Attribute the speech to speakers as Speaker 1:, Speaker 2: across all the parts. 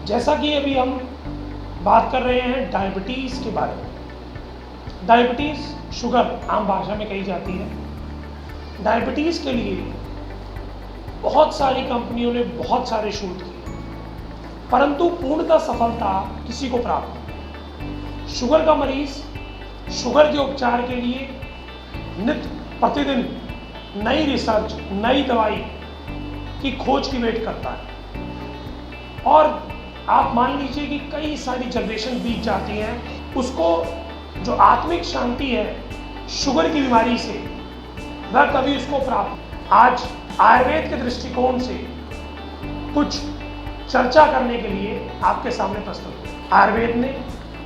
Speaker 1: जैसा कि अभी हम बात कर रहे हैं डायबिटीज़ के बारे में। डायबिटीज़ शुगर आम भाषा में कही जाती है। डायबिटीज़ के लिए बहुत सारी कंपनियों ने बहुत सारे शोध किए, परंतु पूर्णतः सफलता किसी को प्राप्त नहीं। शुगर का मरीज शुगर के उपचार के लिए नित्य प्रतिदिन नई रिसर्च, नई दवाई की खोज की वेट करता है, और आप मान लीजिए कि कई सारी जनरेशन बीत जाती हैं, उसको जो आत्मिक शांति है शुगर की बीमारी से, वह कभी उसको प्राप्त। आज आयुर्वेद के दृष्टिकोण से कुछ चर्चा करने के लिए आपके सामने प्रस्तुत है। आयुर्वेद ने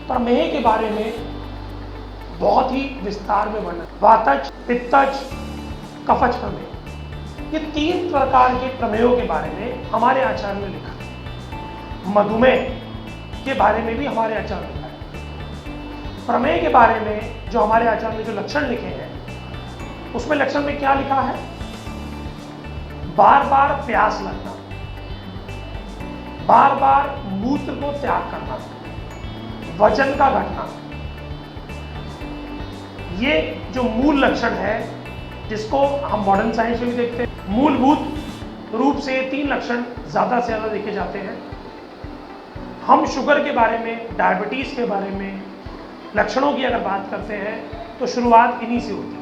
Speaker 1: प्रमेह के बारे में बहुत ही विस्तार में वर्णन, वातज, पित्तज, कफज प्रमेह, ये 3 प्रकार के प्रमेयों के बारे में हमारे आचार्य ने लिखा है। मधुमेह के बारे में भी हमारे आचार्य ने लिखा है। प्रमेह के बारे में जो हमारे आचार्य ने जो लक्षण लिखे हैं, उसमें लक्षण में क्या लिखा है? बार बार प्यास लगना, बार बार मूत्र को त्याग करना, वजन का घटना। ये जो मूल लक्षण है, जिसको हम मॉडर्न साइंस में भी देखते हैं, मूलभूत रूप से 3 लक्षण ज्यादा से ज्यादा देखे जाते हैं। हम शुगर के बारे में, डायबिटीज के बारे में लक्षणों की अगर बात करते हैं तो शुरुआत इन्हीं से होती है।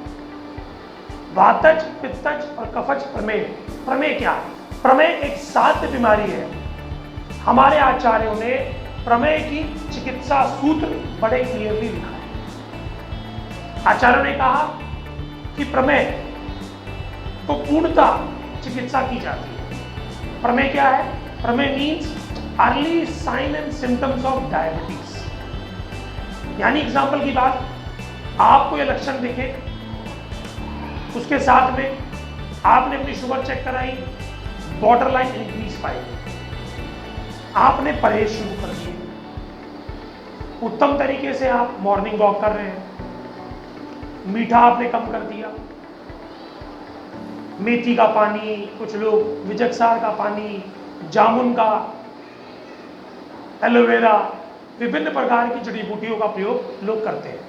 Speaker 1: वातज, पित्तज और कफज प्रमेह। प्रमेह क्या है? प्रमेह एक साध्य बीमारी है। हमारे आचार्यों ने प्रमेह की चिकित्सा सूत्र बड़े क्लियरली लिखा है। आचार्यों ने कहा कि प्रमेह को पूर्णतः चिकित्सा की जाती है। प्रमेह क्या है? प्रमेह means early sign and symptoms of diabetes. यानी एग्जाम्पल की बात, आपको ये लक्षण दिखे, उसके साथ में आपने अपनी शुगर चेक कराई, बॉर्डर लाइन इंक्रीज पाई, आपने परहेज शुरू कर दिए, उत्तम तरीके से आप मॉर्निंग वॉक कर रहे हैं, मीठा आपने कम कर दिया, मेथी का पानी, कुछ लोग विजयसार का पानी, जामुन का, एलोवेरा, विभिन्न प्रकार की जड़ी बूटियों का प्रयोग लोग करते हैं।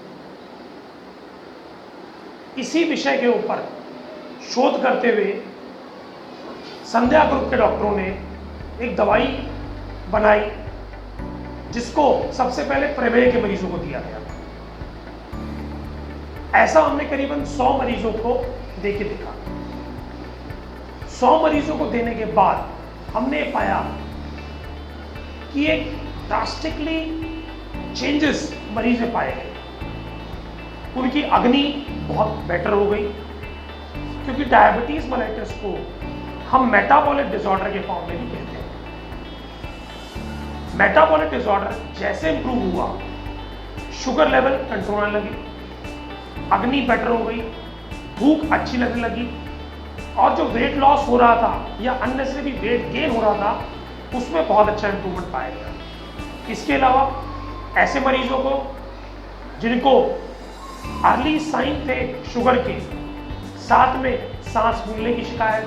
Speaker 1: इसी विषय के ऊपर शोध करते हुए संध्या ग्रुप के डॉक्टरों ने एक दवाई बनाई, जिसको सबसे पहले प्रमेह के मरीजों को दिया गया। ऐसा हमने करीबन 100 मरीजों को देके देखा। 100 मरीजों को देने के बाद हमने पाया कि एक ड्रास्टिकली चेंजेस मरीज में पाए गए। उनकी अग्नि बहुत बेटर हो गई, क्योंकि डायबिटीज मेलाइटस को हम मेटाबॉलिक डिसऑर्डर के फॉर्म में भी कहते हैं। मेटाबॉलिक डिसऑर्डर जैसे इंप्रूव हुआ, शुगर लेवल कंट्रोल आने लगी, अग्नि बेटर हो गई, भूख अच्छी लगने लगी, और जो वेट लॉस हो रहा था या अननेसेसरी वेट गेन हो रहा था, उसमें बहुत अच्छा इंप्रूवमेंट पाया गया। इसके अलावा ऐसे मरीजों को जिनको अर्ली साइन थे शुगर के, साथ में सांस फूलने की शिकायत,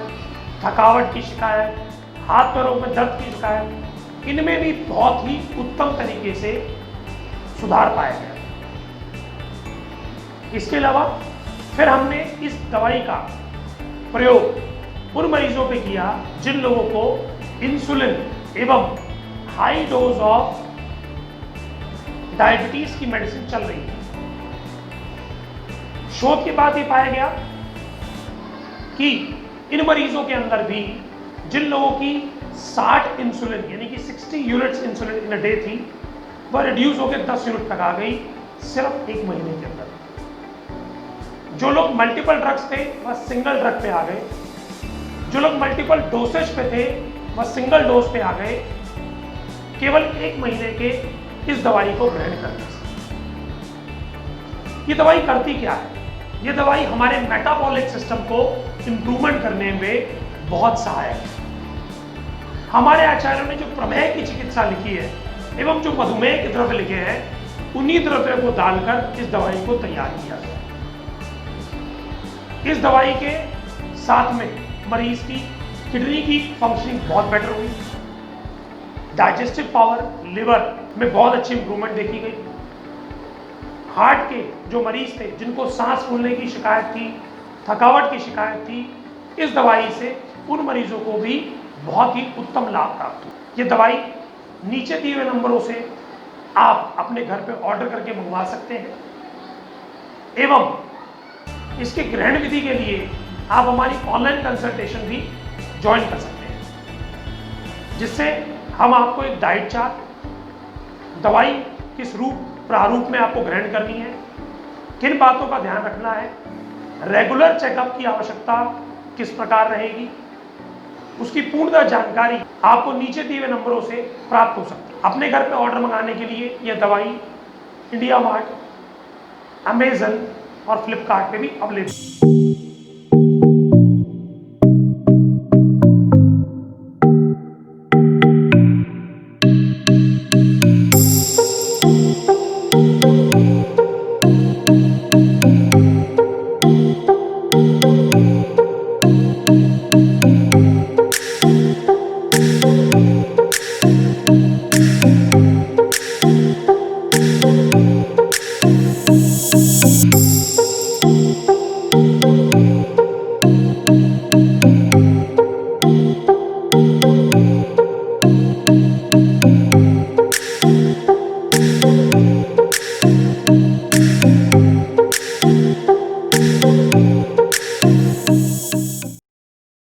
Speaker 1: थकावट की शिकायत, हाथ पैरों में दर्द की शिकायत, इनमें भी बहुत ही उत्तम तरीके से सुधार पाया गया। इसके अलावा फिर हमने इस दवाई का प्रयोग उन मरीजों पे किया जिन लोगों को इंसुलिन एवं हाई डोज ऑफ डायबिटीज की मेडिसिन चल रही है। शोध के बाद ये पाया गया कि इन मरीजों के अंदर भी जिन लोगों की 60 इंसुलिन यानी कि 60 units insulin in a day थी, वह रिड्यूस होकर 10 यूनिट तक आ गई सिर्फ 1 महीने के अंदर। जो लोग मल्टीपल ड्रग्स थे वह सिंगल ड्रग पे आ गए, जो लोग मल्टीपल डोसेज पे थे वह सिंगल डोज पे आ गए, केवल 1 महीने के इस दवाई को ग्रहण करने से। ये दवाई करती क्या है? ये दवाई हमारे मेटाबॉलिक सिस्टम को इंप्रूवमेंट करने में बहुत सहायक है। हमारे आचार्यों ने जो प्रमेह की चिकित्सा लिखी है एवं जो मधुमेह के द्रव्य लिखे हैं, उन्हीं द्रव्यों को डालकर इस दवाई को तैयार किया गया। इस दवाई के साथ में मरीज की किडनी की फंक्शनिंग बहुत बेटर हुई, डाइजेस्टिव पावर, लिवर में बहुत अच्छी इंप्रूवमेंट देखी गई। हार्ट के जो मरीज थे जिनको सांस फूलने की शिकायत थी, थकावट की शिकायत थी, इस दवाई से उन मरीजों को भी बहुत ही उत्तम लाभ प्राप्त हुआ। ये दवाई नीचे दिए हुए नंबरों से आप अपने घर पे ऑर्डर करके मंगवा सकते हैं एवं इसके ग्रहण विधि के लिए आप हमारी ऑनलाइन कंसल्टेशन भी ज्वाइन कर सकते हैं, जिससे हम आपको एक डाइट चार्ट, दवाई किस रूप प्रारूप में आपको ग्रहण करनी है, किन बातों का ध्यान रखना है, रेगुलर चेकअप की आवश्यकता किस प्रकार रहेगी, उसकी पूर्णतः जानकारी आपको नीचे दिए हुए नंबरों से प्राप्त हो सकती है। अपने घर पे ऑर्डर मंगाने के लिए यह दवाई इंडिया मार्ट, अमेजन और फ्लिपकार्ट पे भी अवेलेबल है।